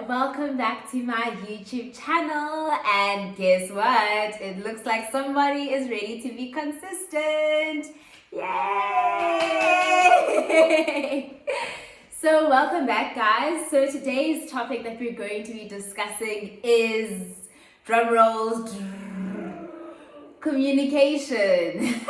welcome back to my YouTube channel. And guess what? It looks like somebody is ready to be consistent. Yay! So welcome back, guys. So today's topic that we're going to be discussing is, drum rolls, communication.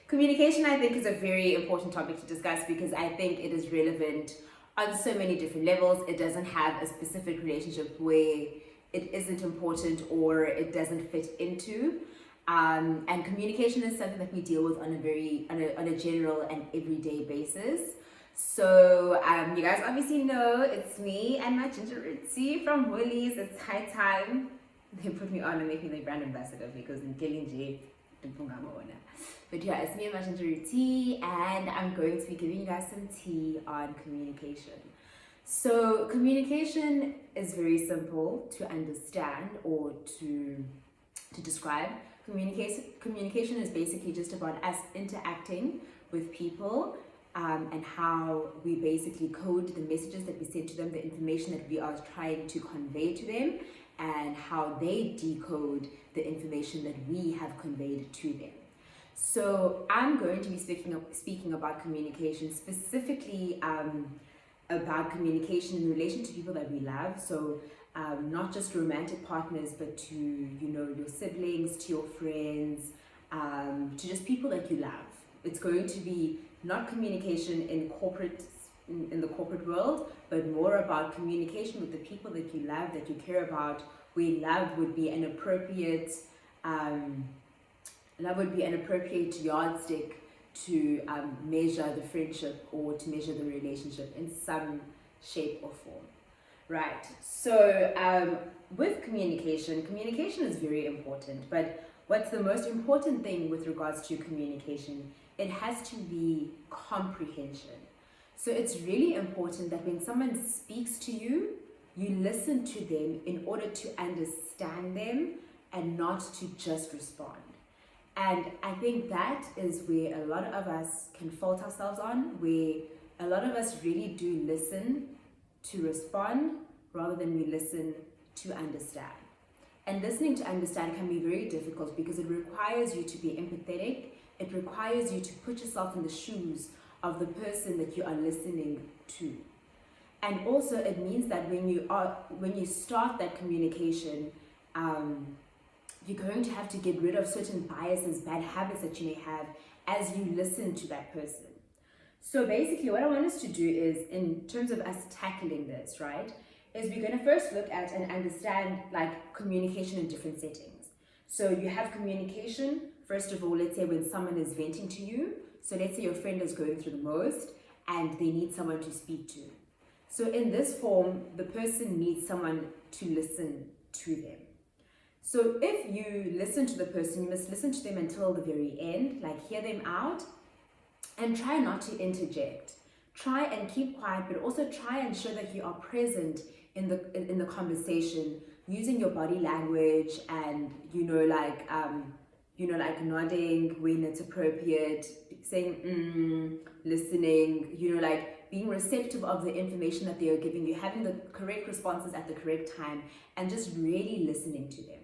Communication, I think, is a very important topic to discuss because I think it is relevant on so many different levels. It doesn't have a specific relationship where it isn't important or it doesn't fit into. And communication is something that we deal with on a general and everyday basis. So you guys obviously know it's me and my ginger Ritzy from Woolies. It's high time. They put me on and make me the brand ambassador because in Kelinje. But yeah, it's me and my ginger tea, and I'm going to be giving you guys some tea on communication. So communication is very simple to understand or to describe. Communication is basically just about us interacting with people and how we basically code the messages that we send to them, the information that we are trying to convey to them, and how they decode the information that we have conveyed to them. So I'm going to be speaking about communication, specifically about communication in relation to people that we love. So not just romantic partners, but to your siblings, to your friends, to just people that you love. It's going to be not communication in the corporate world, but more about communication with the people that you love, that you care about, where love would be an appropriate yardstick to measure the friendship or to measure the relationship in some shape or form. Right. So with communication is very important, but what's the most important thing with regards to communication? It has to be comprehension. So it's really important that when someone speaks to you, you listen to them in order to understand them and not to just respond. And I think that is where a lot of us can fault ourselves on, where a lot of us really do listen to respond rather than we listen to understand. And listening to understand can be very difficult because it requires you to be empathetic. It requires you to put yourself in the shoes of the person that you are listening to. And also it means that when you start that communication, you're going to have to get rid of certain biases, bad habits that you may have as you listen to that person. So basically what I want us to do is, in terms of us tackling this, right, is we're going to first look at and understand like communication in different settings. So you have communication, first of all, let's say when someone is venting to you. So let's say your friend is going through the most and they need someone to speak to. So in this form, the person needs someone to listen to them. So if you listen to the person, you must listen to them until the very end, like hear them out and try not to interject. Try and keep quiet, but also try and show that you are present in the conversation, using your body language and, like nodding when it's appropriate, saying, listening, like being receptive of the information that they are giving you, having the correct responses at the correct time, and just really listening to them.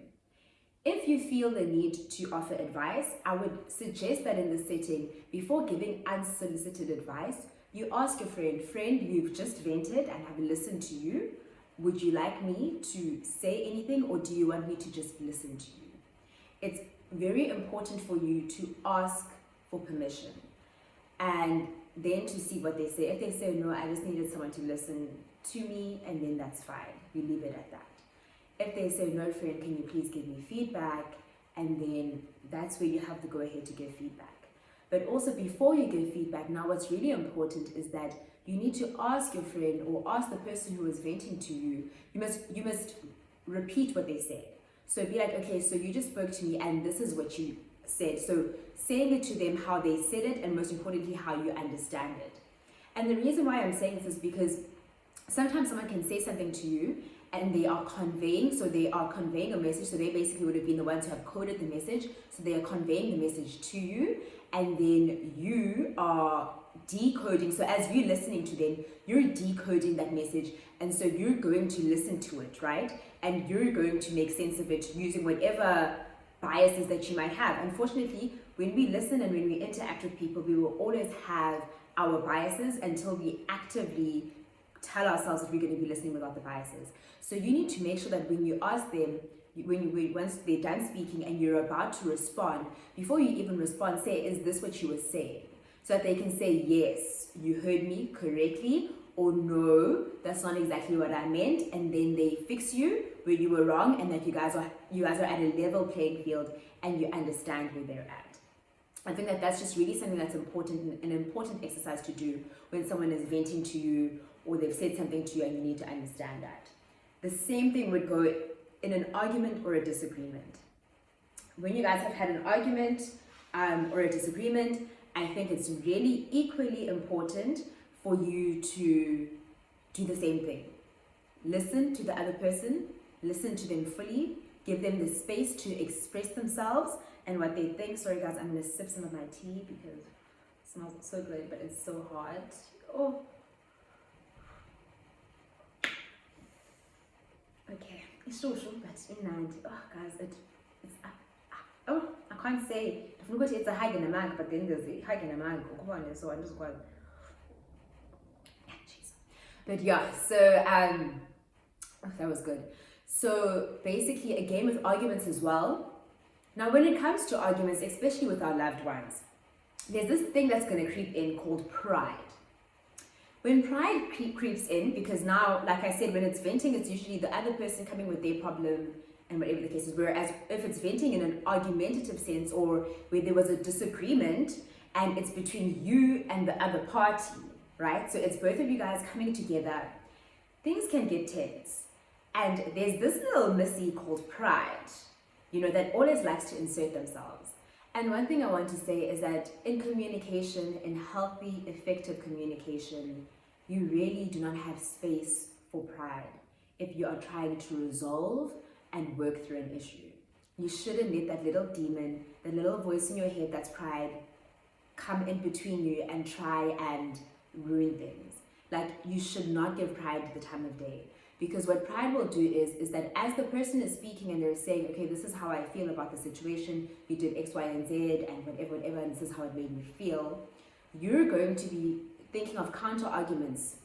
If you feel the need to offer advice, I would suggest that in this setting, before giving unsolicited advice, you ask your friend, you've just vented and have listened to you. Would you like me to say anything, or do you want me to just listen to you? It's very important for you to ask for permission and then to see what they say. If they say, no, I just needed someone to listen to me, and then that's fine. You leave it at that. If they say, no, friend, can you please give me feedback? And then that's where you have to go ahead to give feedback. But also before you give feedback, now what's really important is that you need to ask your friend or ask the person who is venting to you. You must repeat what they said. So be like, okay, so you just spoke to me and this is what you said. So saying it to them how they said it, and most importantly, how you understand it. And the reason why I'm saying this is because sometimes someone can say something to you and they are conveying a message. So they basically would have been the ones who have coded the message. So they are conveying the message to you, and then you are decoding. So as you're listening to them, you're decoding that message, and so you're going to listen to it, right? And you're going to make sense of it using whatever biases that you might have. Unfortunately, when we listen and when we interact with people, we will always have our biases until we actively tell ourselves that we're going to be listening without the biases. So you need to make sure that when you ask them, once they're done speaking and you're about to respond, before you even respond, say, is this what you were saying? So that they can say, yes, you heard me correctly, or no, that's not exactly what I meant, and then they fix you where you were wrong, and that you guys are at a level playing field and you understand where they're at. I think that that's just really something that's important, an important exercise to do when someone is venting to you or they've said something to you, and you need to understand that. The same thing would go in an argument or a disagreement. When you guys have had an argument or a disagreement, I think it's really equally important for you to do the same thing. Listen to the other person, listen to them fully, give them the space to express themselves and what they think. Sorry guys, I'm gonna sip some of my tea because it smells so good, but it's so hot. Oh. Okay, it's so short, but in mind. Oh guys, it's oh, I can't say. It's a hike in a mag, but then there's a hike in a mag. So I'm just going. But yeah, so that was good. So basically, again with arguments as well. Now, when it comes to arguments, especially with our loved ones, there's this thing that's going to creep in called pride. When pride creeps in, because now, like I said, when it's venting, it's usually the other person coming with their problem and whatever the case is. Whereas if it's venting in an argumentative sense, or where there was a disagreement and it's between you and the other party, right? So it's both of you guys coming together, things can get tense. And there's this little missy called pride, that always likes to insert themselves. And one thing I want to say is that in communication, in healthy, effective communication, you really do not have space for pride if you are trying to resolve and work through an issue. You shouldn't let that little demon, the little voice in your head that's pride, come in between you and try and ruin things. Like, you should not give pride the time of day. Because what pride will do is that as the person is speaking and they're saying, okay, this is how I feel about the situation, you did X, Y, and Z, and whatever, and this is how it made me feel, you're going to be thinking of counter arguments.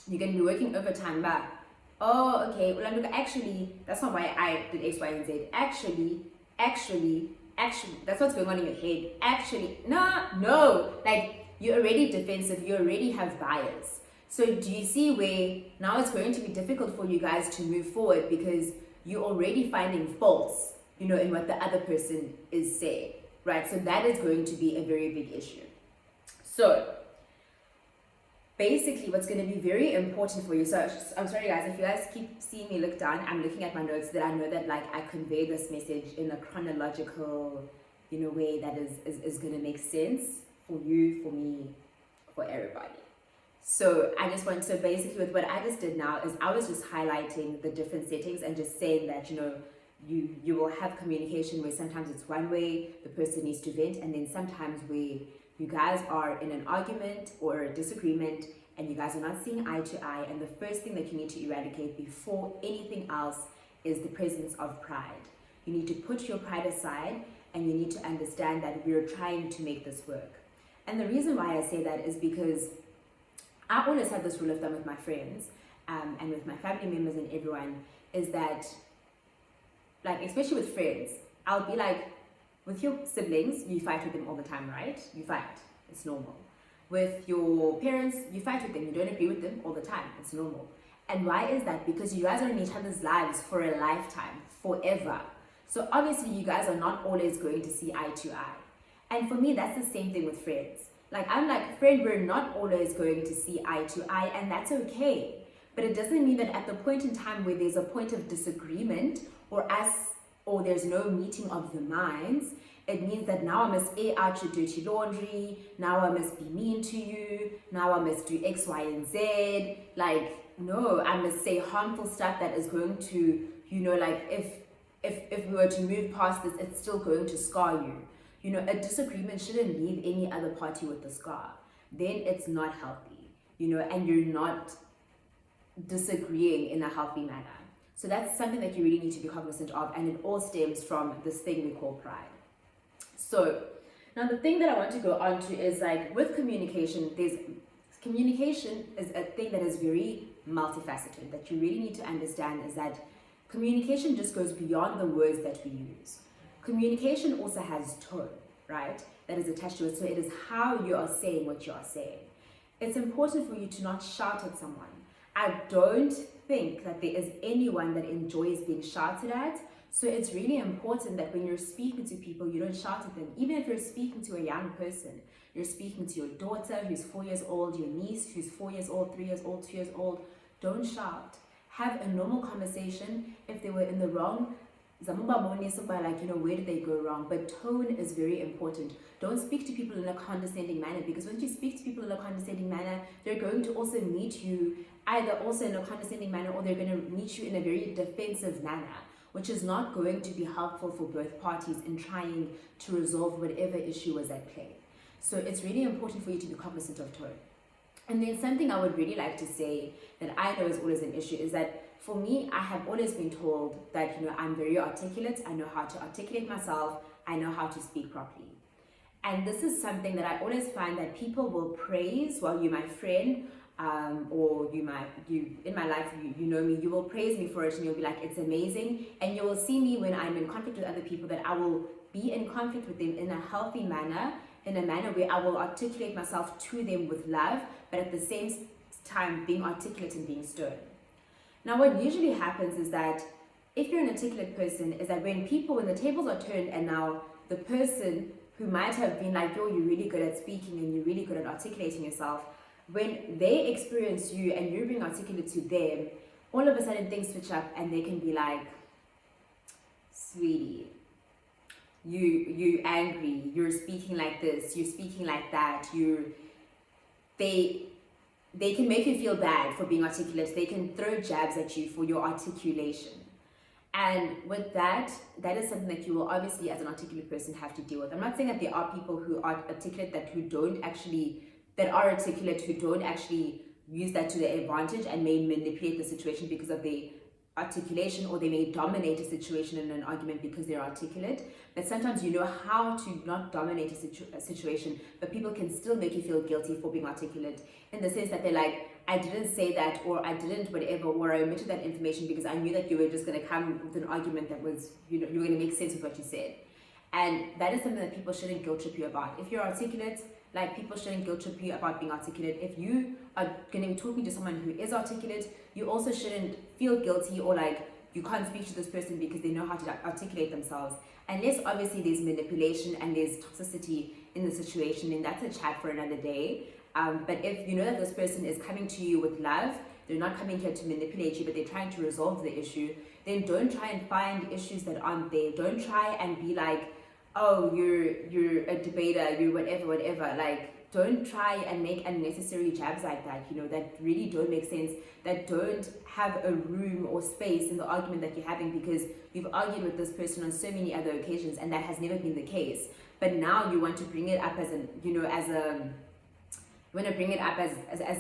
You're going to be working overtime back. Oh, okay, well, look, actually, that's not why I did X, Y, and Z. Actually, that's what's going on in your head. Actually, no, like, you're already defensive, you already have bias. So do you see where now it's going to be difficult for you guys to move forward because you're already finding faults, in what the other person is saying, right? So that is going to be a very big issue. So basically what's going to be very important for you, so I'm sorry guys, if you guys keep seeing me look down, I'm looking at my notes so that I know that I convey this message in a chronological, way that is going to make sense for you, for me, for everybody. So basically with what I just did now is I was just highlighting the different settings and just saying that, you will have communication where sometimes it's one way, the person needs to vent, and then sometimes where you guys are in an argument or a disagreement and you guys are not seeing eye to eye, and the first thing that you need to eradicate before anything else is the presence of pride. You need to put your pride aside and you need to understand that we're trying to make this work. And the reason why I say that is because I always have this rule of thumb with my friends and with my family members and everyone, is that, especially with friends, I'll be like, with your siblings, you fight with them all the time, right? You fight, it's normal. With your parents, you fight with them, you don't agree with them all the time, it's normal. And why is that? Because you guys are in each other's lives for a lifetime, forever. So obviously you guys are not always going to see eye to eye. And for me, that's the same thing with friends. I'm like, friend, we're not always going to see eye to eye, and that's okay. But it doesn't mean that at the point in time where there's a point of disagreement or there's no meeting of the minds, it means that now I must air out your dirty laundry, now I must be mean to you, now I must do X, Y, and Z. No, I must say harmful stuff that is going to, if we were to move past this, it's still going to scar you. A disagreement shouldn't leave any other party with a scar. then it's not healthy, and you're not disagreeing in a healthy manner. So that's something that you really need to be cognizant of, and it all stems from this thing we call pride. So now the thing that I want to go on to is like with communication is a thing that is very multifaceted, that you really need to understand is that communication just goes beyond the words that we use. Communication also has tone, right? That is attached to it. So it is how you are saying what you are saying. It's important for you to not shout at someone. I don't think that there is anyone that enjoys being shouted at. So it's really important that when you're speaking to people, you don't shout at them. Even if you're speaking to a young person, you're speaking to your daughter who's 4 years old, your niece who's 4 years old, 3 years old, 2 years old, don't shout. Have a normal conversation. If they were in the wrong, like, where did they go wrong? But tone is very important. Don't speak to people in a condescending manner, because when you speak to people in a condescending manner, they're going to also meet you either also in a condescending manner, or they're going to meet you in a very defensive manner, which is not going to be helpful for both parties in trying to resolve whatever issue was at play. So it's really important for you to be cognizant of tone. And then something I would really like to say that I know is always an issue is that for me, I have always been told that, I'm very articulate. I know how to articulate myself. I know how to speak properly. And this is something that I always find that people will praise while you're my friend, or you in my life, you know me, you will praise me for it and you'll be like, it's amazing. And you will see me when I'm in conflict with other people, that I will be in conflict with them in a healthy manner, in a manner where I will articulate myself to them with love, but at the same time being articulate and being stern. Now, what usually happens is that if you're an articulate person, is that when the tables are turned and now the person who might have been like, yo, you're really good at speaking and you're really good at articulating yourself, when they experience you and you're being articulate to them, all of a sudden things switch up and they can be like, sweetie, you angry, you're speaking like this, you're speaking like that, they can make you feel bad for being articulate. They can throw jabs at you for your articulation. And with that is something that you will obviously, as an articulate person, have to deal with. I'm not saying that there are people who are articulate who don't actually use that to their advantage and may manipulate the situation because of their articulation, or they may dominate a situation in an argument because they're articulate. But sometimes you know how to not dominate a situation, but people can still make you feel guilty for being articulate, in the sense that they're like, I didn't say that, or I didn't whatever, or I omitted that information because I knew that you were just going to come with an argument that was, you were going to make sense with what you said. And that is something that people shouldn't guilt trip you about. If you're articulate, people shouldn't guilt trip you about being articulate. If you are going to be talking to someone who is articulate, you also shouldn't feel guilty or like you can't speak to this person because they know how to articulate themselves. Unless obviously there's manipulation and there's toxicity in the situation, then that's a chat for another day. But if you know that this person is coming to you with love, they're not coming here to manipulate you, but they're trying to resolve the issue, then don't try and find issues that aren't there. Don't try and be like, oh, you're a debater, you're whatever. Like, don't try and make unnecessary jabs like that, that really don't make sense, that don't have a room or space in the argument that you're having, because you've argued with this person on so many other occasions and that has never been the case. But now you want to bring it up as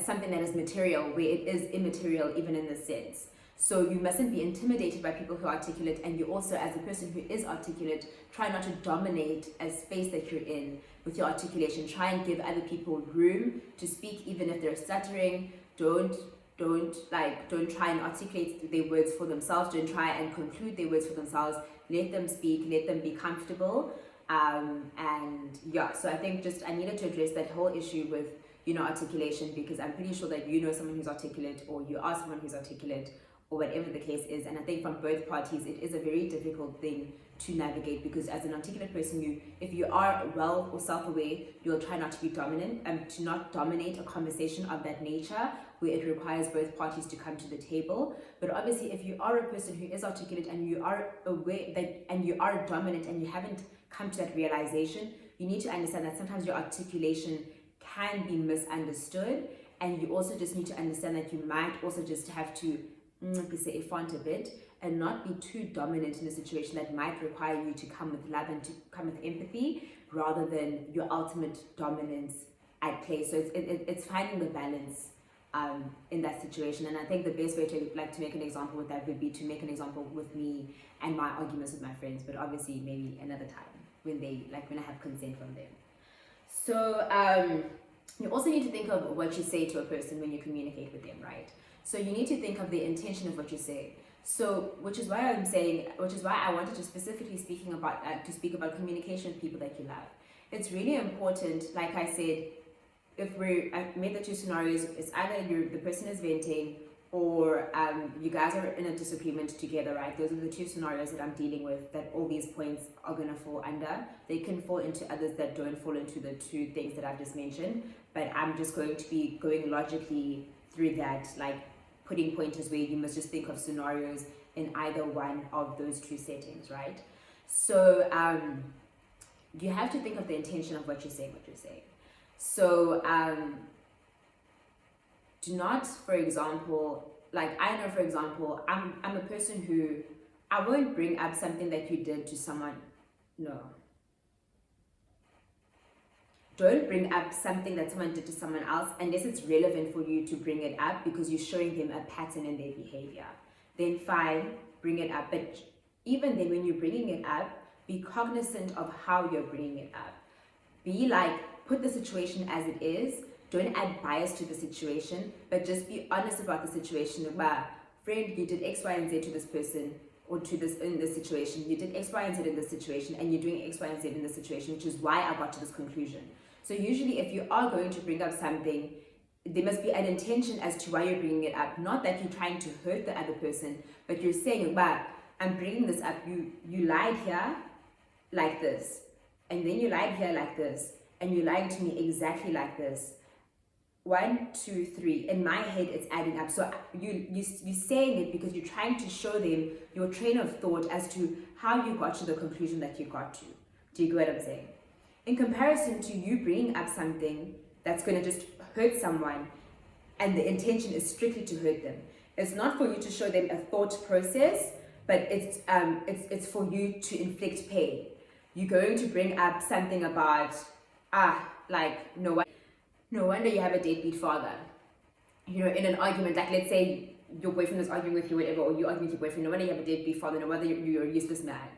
something that is material, where it is immaterial even in this sense. So you mustn't be intimidated by people who are articulate, and you also, as a person who is articulate, try not to dominate a space that you're in with your articulation. Try and give other people room to speak, even if they're stuttering. Don't try and articulate their words for themselves. Don't try and conclude their words for themselves. Let them speak. Let them be comfortable. So I think I needed to address that whole issue with articulation, because I'm pretty sure that someone who's articulate, or you are someone who's articulate, or whatever the case is. And I think from both parties, it is a very difficult thing to navigate, because as an articulate person, if you are well or self-aware, you'll try not to be dominant and to not dominate a conversation of that nature where it requires both parties to come to the table. But obviously, if you are a person who is articulate and you are aware that, and you are dominant and you haven't come to that realization, you need to understand that sometimes your articulation can be misunderstood, and you also just need to understand that you might also just have to say a bit and not be too dominant in a situation that might require you to come with love and to come with empathy, rather than your ultimate dominance at play. So it's finding the balance in that situation. And I think the best way to make an example with that would be to make an example with me and my arguments with my friends, but obviously maybe another time when I have consent from them. So you also need to think of what you say to a person when you communicate with them, right? So you need to think of the intention of what you say. So which is why I wanted to specifically speak about communication with people that you love. It's really important, like I said, I made the two scenarios. It's either the person is venting, or you guys are in a disagreement together, right? Those are the two scenarios that I'm dealing with, that all these points are going to fall under. They can fall into others that don't fall into the two things that I've just mentioned, but I'm just going to be going logically through that, like putting pointers where you must just think of scenarios in either one of those two settings, right? So you have to think of the intention of what you're saying. So do not, for example, I know, for example, I'm a person who, I won't bring up something that you did to someone. No. Don't bring up something that someone did to someone else unless it's relevant for you to bring it up because you're showing them a pattern in their behavior. Then fine, bring it up. But even then, when you're bringing it up, be cognizant of how you're bringing it up. Put the situation as it is. Don't add bias to the situation, but just be honest about the situation. Friend, you did X, Y, and Z to this person, or in this situation. You did X, Y, and Z in this situation, and you're doing X, Y, and Z in this situation, which is why I got to this conclusion. So usually, if you are going to bring up something, there must be an intention as to why you're bringing it up. Not that you're trying to hurt the other person, but you're saying, I'm bringing this up. You lied here like this, and then you lied here like this, and you lied to me exactly like this. 1, 2, 3. In my head, it's adding up. So you're saying it because you're trying to show them your train of thought as to how you got to the conclusion that you got to. Do you get what I'm saying? In comparison to you bringing up something that's going to just hurt someone, and the intention is strictly to hurt them. It's not for you to show them a thought process, but it's for you to inflict pain. You're going to bring up something about no wonder you have a deadbeat father. In an argument, let's say your boyfriend is arguing with you, whatever, or you argue with your boyfriend, no wonder you have a deadbeat father, no wonder you're a useless man.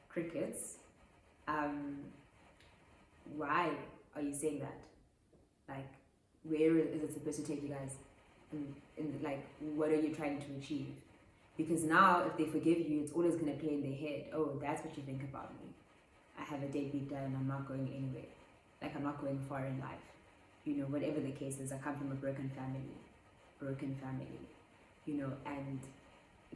Crickets. Why are you saying that? Where is it supposed to take you guys? What are you trying to achieve? Because now, if they forgive you, it's always going to play in their head. Oh, that's what you think about me. I have a deadbeat dad and I'm not going anywhere. I'm not going far in life. Whatever the case is, I come from a broken family. And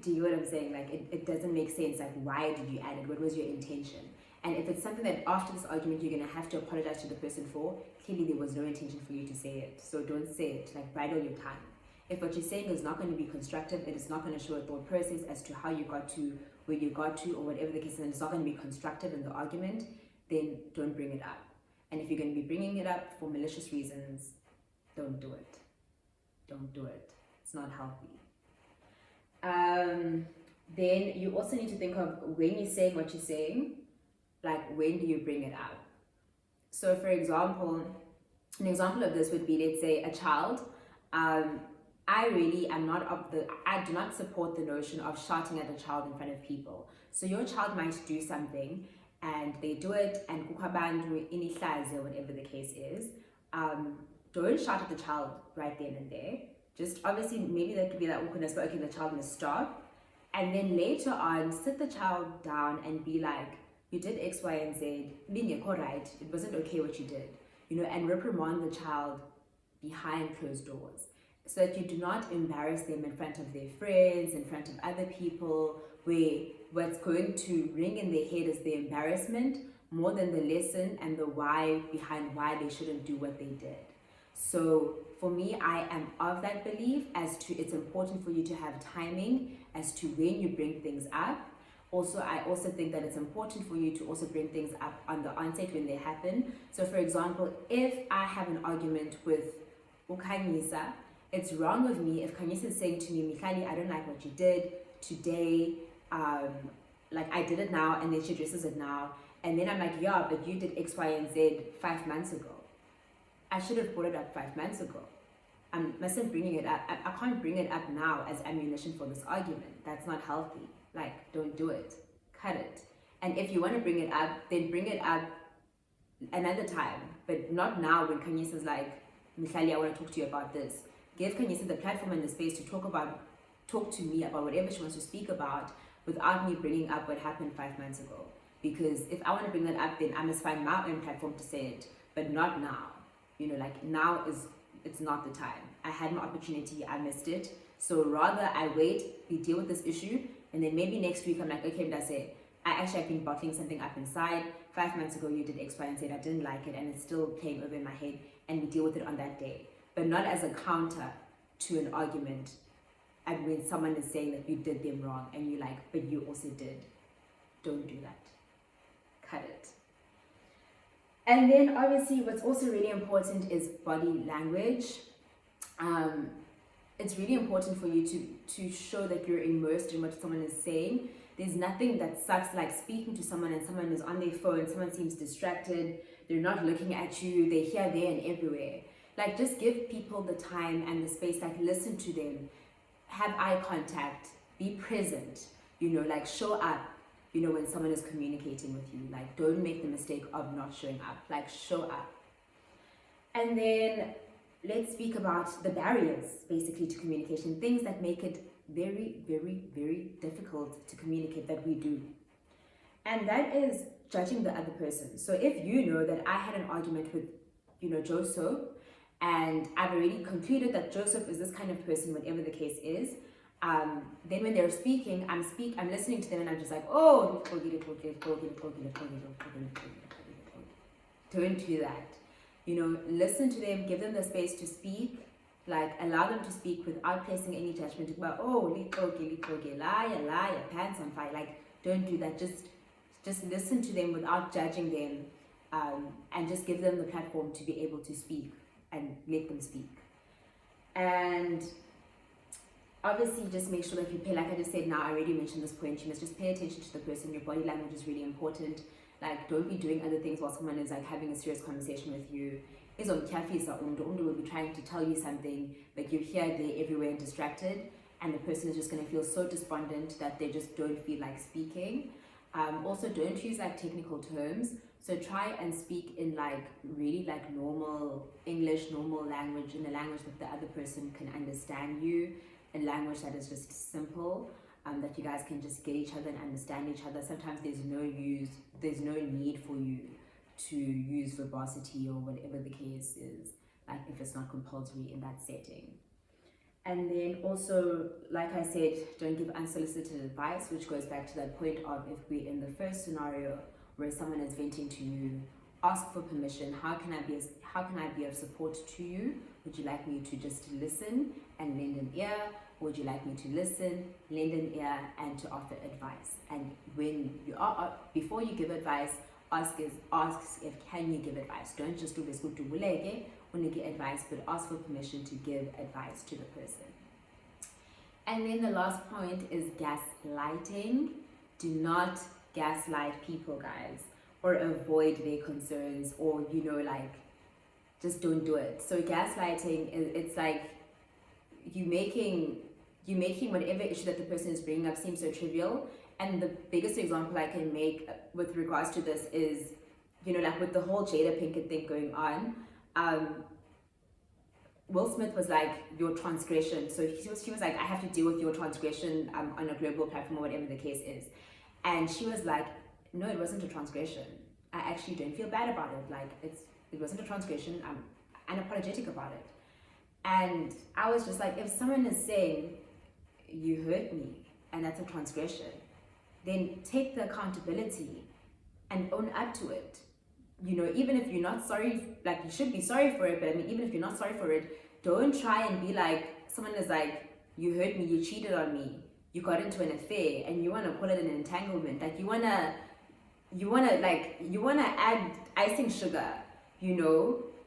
do you know what I'm saying? It doesn't make sense. Why did you add it? What was your intention? And if it's something that after this argument you're going to have to apologize to the person for, clearly there was no intention for you to say it. So don't say it. Bridle your tongue. If what you're saying is not going to be constructive, it is not going to show a thought process as to how you got to where you got to, or whatever the case is, and it's not going to be constructive in the argument, then don't bring it up. And if you're going to be bringing it up for malicious reasons, don't do it. Don't do it. It's not healthy. Then you also need to think of when you're saying what you're saying, when do you bring it up? So for example, an example of this would be, let's say, a child. I do not support the notion of shouting at a child in front of people. So your child might do something, and they do it, and kukabandu inihlaze, whatever the case is. Don't shout at the child right then and there. Just obviously, maybe there could be that awkwardness, but okay, the child must stop. And then later on, sit the child down and be like, you did X, Y, and Z. Right? It wasn't okay what you did. And reprimand the child behind closed doors, so that you do not embarrass them in front of their friends, in front of other people, where what's going to ring in their head is the embarrassment more than the lesson and the why behind why they shouldn't do what they did. So for me, I am of that belief as to it's important for you to have timing as to when you bring things up. Also, I also think that it's important for you to also bring things up on the onset when they happen. So for example, if I have an argument with Ukanyisa, it's wrong of me if Kanyisa is saying to me, Mikhali, I don't like what you did today, I did it now, and then she addresses it now, And then I'm like, yeah, but you did X, Y, and Z 5 months ago. I should have brought it up 5 months ago. I mustn't bringing it up. I can't bring it up now as ammunition for this argument. That's not healthy. Like, don't do it. Cut it. And if you want to bring it up, then bring it up another time. But not now when Kanyesa's like, Mihlali, I want to talk to you about this. Give Kanyesa the platform and the space to talk to me about whatever she wants to speak about without me bringing up what happened 5 months ago. Because if I want to bring that up, then I must find my own platform to say it. But not now. You know, like now it's not the time. I had my opportunity, I missed it. So rather I wait, we deal with this issue, and then maybe next week I'm like, okay, that's it. I actually have been bottling something up inside. 5 months ago you did X, Y, and Z. I didn't like it and it's still playing over in my head, and we deal with it on that day. But not as a counter to an argument. And when someone is saying that you did them wrong and you're like, but you also did. Don't do that. Cut it. And then obviously what's also really important is body language. It's really important for you to show that you're immersed in what someone is saying. There's nothing that sucks like speaking to someone and someone is on their phone, someone seems distracted, they're not looking at you, they're here, there, and everywhere. Like, just give people the time and the space, like listen to them, have eye contact, be present, you know, like show up. You know, when someone is communicating with you, like don't make the mistake of not showing up, like show up. And then let's speak about the barriers basically to communication, things that make it very, very, very difficult to communicate that we do. And that is judging the other person. So if you know that I had an argument with, you know, Joseph, and I've already concluded that Joseph is this kind of person, whatever the case is, then when they're speaking, I'm listening to them and I'm just like, oh, don't do that. You know, listen to them, give them the space to speak, like allow them to speak without placing any judgment about, oh, liar, pants on fire. Like, don't do that. Just listen to them without judging them, and just give them the platform to be able to speak and let them speak. And obviously, just make sure that you pay, like I just said now, I already mentioned this point, you must just pay attention to the person. Your body language is really important. Like, don't be doing other things while someone is like having a serious conversation with you. Will be trying to tell you something, but you're here, there, everywhere, and distracted, and the person is just going to feel so despondent that they just don't feel like speaking. Also, don't use like technical terms. So try and speak in like really like normal English, normal language, in a language that the other person can understand you. A language that is just simple, that you guys can just get each other and understand each other. Sometimes there's no need for you to use verbosity or whatever the case is, like if it's not compulsory in that setting. And then also, like I said, don't give unsolicited advice, which goes back to that point of if we're in the first scenario where someone is venting to you, ask for permission. How can I be of support to you? Would you like me to just listen and lend an ear? Would you like me to listen, lend an ear, and to offer advice? And when you are, before you give advice, ask if can you give advice. Don't just do this good to when you get advice, but ask for permission to give advice to the person. And then the last point is gaslighting. Do not gaslight people, guys, or avoid their concerns, or like just don't do it. So gaslighting it's like you making whatever issue that the person is bringing up seem so trivial. And the biggest example I can make with regards to this is, like with the whole Jada Pinkett thing going on, Will Smith was like, your transgression. So she was like, I have to deal with your transgression on a global platform or whatever the case is. And she was like, no, it wasn't a transgression. I actually don't feel bad about it. Like it wasn't a transgression. I'm unapologetic about it. And I was just like, if someone is saying, you hurt me, and that's a transgression, then take the accountability and own up to it. Even if you're not sorry, like you should be sorry for it, but even if you're not sorry for it, don't try and be like, someone is like, you hurt me, you cheated on me, you got into an affair, and you want to call it an entanglement. Like you wanna add icing sugar,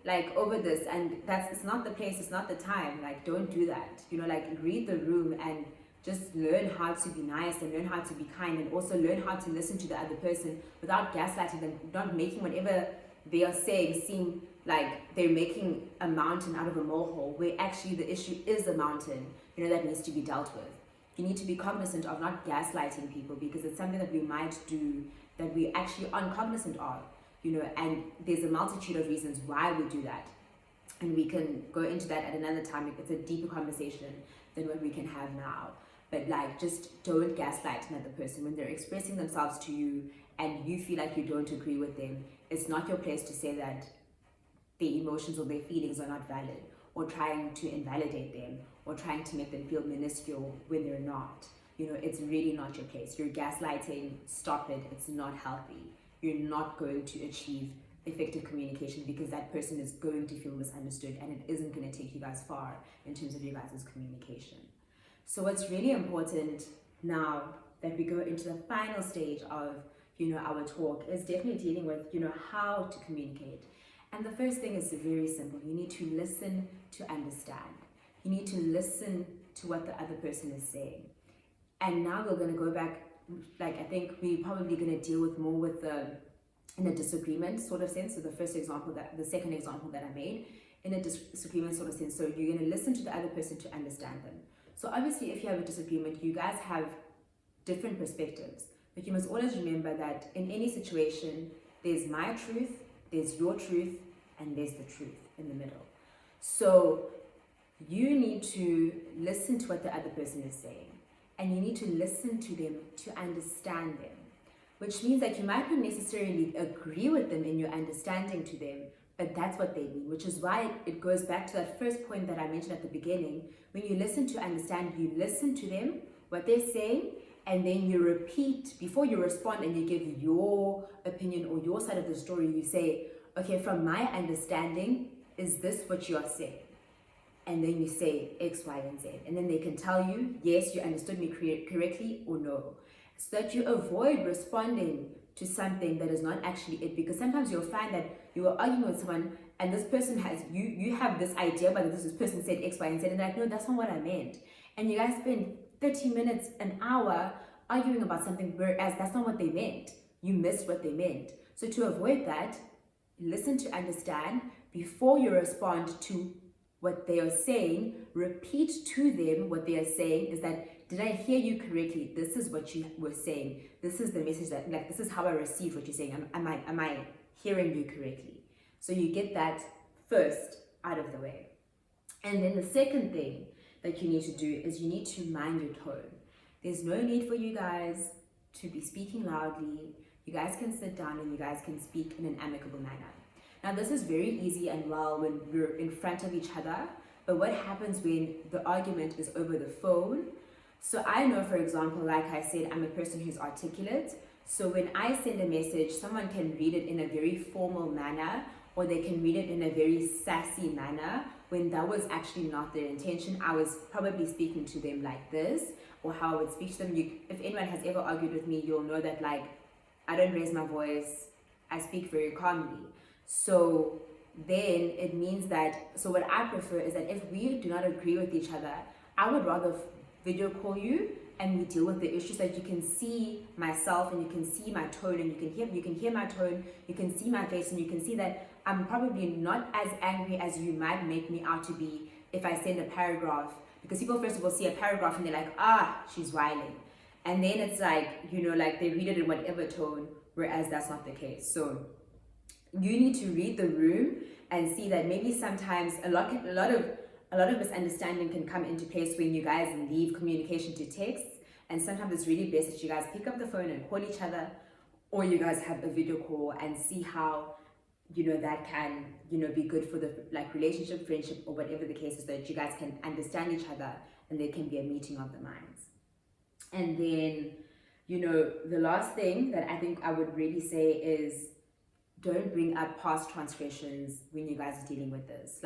like over this, and it's not the place, it's not the time. Like, don't do that. Like read the room and just learn how to be nice and learn how to be kind, and also learn how to listen to the other person without gaslighting them, not making whatever they are saying seem like they're making a mountain out of a molehill, where actually the issue is a mountain, that needs to be dealt with. You need to be cognizant of not gaslighting people, because it's something that we might do that we actually aren't cognizant of, and there's a multitude of reasons why we do that. And we can go into that at another time. It's a deeper conversation than what we can have now. But just don't gaslight another person when they're expressing themselves to you and you feel like you don't agree with them. It's not your place to say that their emotions or their feelings are not valid, or trying to invalidate them, or trying to make them feel minuscule when they're not. It's really not your place. You're gaslighting. Stop it. It's not healthy. You're not going to achieve effective communication, because that person is going to feel misunderstood, and it isn't going to take you guys far in terms of you guys' communication. So what's really important now that we go into the final stage of our talk is definitely dealing with how to communicate. And the first thing is very simple. You need to listen to understand. You need to listen to what the other person is saying. And now we're going to go back, I think we're probably going to deal with more with in a disagreement sort of sense. So the second example that I made, in a disagreement sort of sense. So you're going to listen to the other person to understand them. So obviously, if you have a disagreement, you guys have different perspectives. But you must always remember that in any situation, there's my truth, there's your truth, and there's the truth in the middle. So you need to listen to what the other person is saying, and you need to listen to them to understand them, which means that you might not necessarily agree with them in your understanding to them, but that's what they mean, which is why it goes back to that first point that I mentioned at the beginning. When you listen to understand, you listen to them, what they're saying, and then you repeat before you respond, and you give your opinion or your side of the story. You say, okay, from my understanding, is this what you are saying? And then you say X, Y, and Z. And then they can tell you, yes, you understood me correctly, or no. So that you avoid responding to something that is not actually it. Because sometimes you'll find that you are arguing with someone and this person has, you have this idea, but this person said X, Y, and Z. And they're like, no, that's not what I meant. And you guys spend 30 minutes, an hour arguing about something, whereas that's not what they meant. You missed what they meant. So to avoid that, listen to understand before you respond to what they are saying. Repeat to them what they are saying. Is that, did I hear you correctly? This is what you were saying. This is the message that, this is how I received what you're saying. Am I hearing you correctly? So you get that first out of the way. And then the second thing that you need to do is you need to mind your tone. There's no need for you guys to be speaking loudly. You guys can sit down and you guys can speak in an amicable manner. Now, this is very easy and well when we're in front of each other, but what happens when the argument is over the phone? So I know, for example, like I said, I'm a person who's articulate. So when I send a message, someone can read it in a very formal manner, or they can read it in a very sassy manner, when that was actually not their intention. I was probably speaking to them like this, or how I would speak to them. If anyone has ever argued with me, you'll know that I don't raise my voice. I speak very calmly. So then it means that, so what I prefer is that if we do not agree with each other, I would rather video call you and we deal with the issues, that you can see myself and you can see my tone, and you can hear my tone, you can see my face, and you can see that I'm probably not as angry as you might make me out to be if I send a paragraph. Because people first of all see a paragraph and they're like, she's whining. And then it's they read it in whatever tone, whereas that's not the case. So you need to read the room and see that maybe sometimes a lot of misunderstanding can come into place when you guys leave communication to texts. And sometimes it's really best that you guys pick up the phone and call each other, or you guys have a video call and see how that can be good for the relationship, friendship, or whatever the case is, so that you guys can understand each other and there can be a meeting of the minds. And then the last thing that I think I would really say is, don't bring up past transgressions when you guys are dealing with this.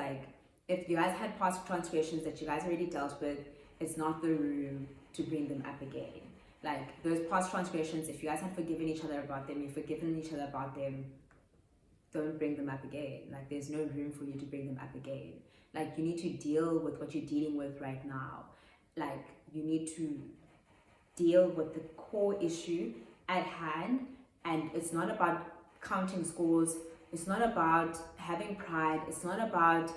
If you guys had past transgressions that you guys already dealt with, it's not the room to bring them up again. Those past transgressions, if you guys have forgiven each other about them, you've forgiven each other about them, don't bring them up again. There's no room for you to bring them up again. You need to deal with what you're dealing with right now. you need to deal with the core issue at hand. And it's not about counting scores, it's not about having pride, it's not about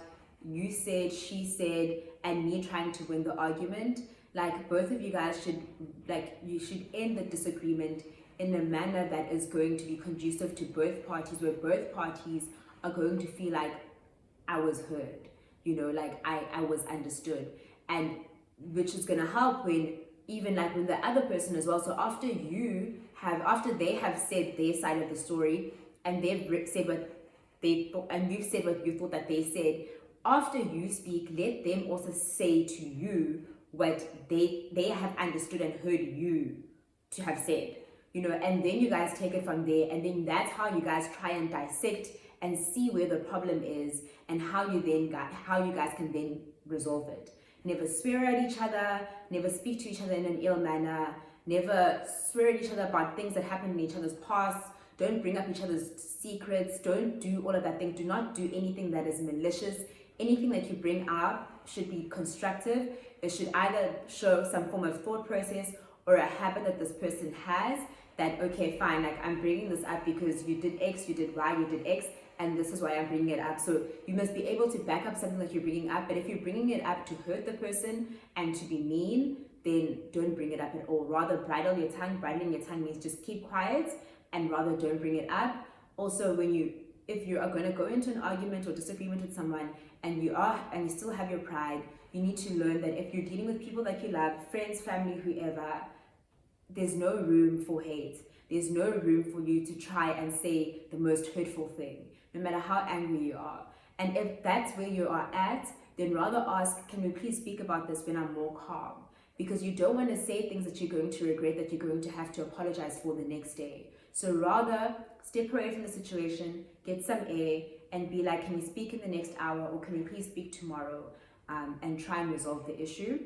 you said, she said, and me trying to win the argument. Like, both of you guys should, like, you should end the disagreement in a manner that is going to be conducive to both parties, where both parties are going to feel like I was heard, you know, like I was understood. And which is going to help when, even like when the other person as well, so after they have said their side of the story, and they've said what they thought, and you've said what you thought that they said, after you speak, let them also say to you what they have understood and heard you to have said, you know, and then you guys take it from there, and then that's how you guys try and dissect and see where the problem is, and how you guys can then resolve it. Never swear at each other, never speak to each other in an ill manner, never swear at each other about things that happened in each other's past. Don't bring up each other's secrets. Don't do all of that thing. Do not do anything that is malicious. Anything that you bring up should be constructive. It should either show some form of thought process or a habit that this person has, that, okay, fine, like, I'm bringing this up because you did X, you did Y, you did X, and this is why I'm bringing it up. So you must be able to back up something that you're bringing up. But if you're bringing it up to hurt the person and to be mean, then don't bring it up at all. Rather, bridle your tongue. Bridling your tongue means just keep quiet, and rather don't bring it up. Also, if you are going to go into an argument or disagreement with someone, and you still have your pride, you need to learn that if you're dealing with people that you love, friends, family, whoever, there's no room for hate. There's no room for you to try and say the most hurtful thing, no matter how angry you are. And if that's where you are at, then rather ask, can we please speak about this when I'm more calm? Because you don't want to say things that you're going to regret, that you're going to have to apologize for the next day. So rather, step away from the situation, get some air, and be like, can we speak in the next hour, or can we please speak tomorrow, and try and resolve the issue.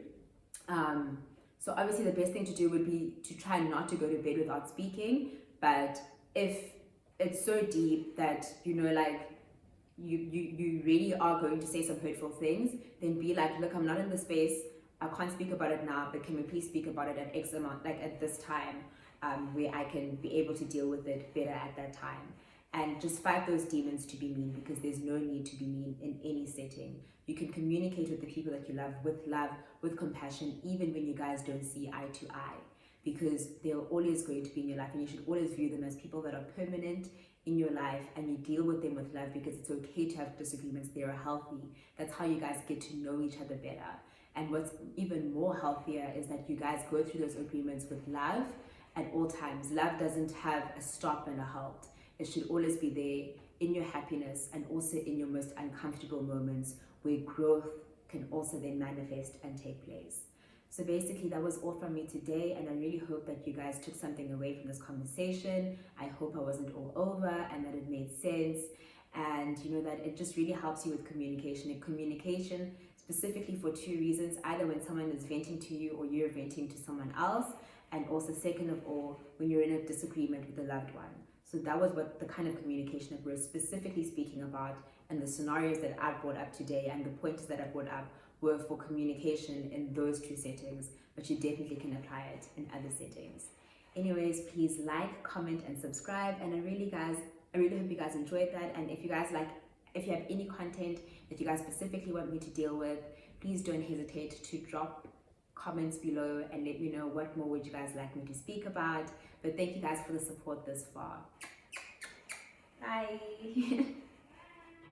So obviously the best thing to do would be to try not to go to bed without speaking. But if it's so deep that, you know, like, you really are going to say some hurtful things, then be like, look, I'm not in the space, I can't speak about it now, but can we please speak about it at X amount, like at this time, where I can be able to deal with it better at that time. And just fight those demons to be mean, because there's no need to be mean in any setting. You can communicate with the people that you love, with compassion, even when you guys don't see eye to eye, because they're always going to be in your life, and you should always view them as people that are permanent in your life, and you deal with them with love, because it's okay to have disagreements. They are healthy. That's how you guys get to know each other better. And what's even more healthier is that you guys go through those agreements with love at all times. Love doesn't have a stop and a halt. It should always be there in your happiness, and also in your most uncomfortable moments, where growth can also then manifest and take place. So basically, that was all from me today, and I really hope that you guys took something away from this conversation. I hope I wasn't all over, and that it made sense, and you know that it just really helps you with communication. And communication specifically for two reasons: either when someone is venting to you, or you're venting to someone else, and also, second of all, when you're in a disagreement with a loved one. So that was what the kind of communication that we're specifically speaking about, and the scenarios that I brought up today and the pointers that I brought up were for communication in those two settings, but you definitely can apply it in other settings. Anyways, please like, comment, and subscribe, and I really hope you guys enjoyed that. And if you have any content that you guys specifically want me to deal with, please don't hesitate to drop comments below and let me know what more would you guys like me to speak about. But thank you guys for the support this far. Bye.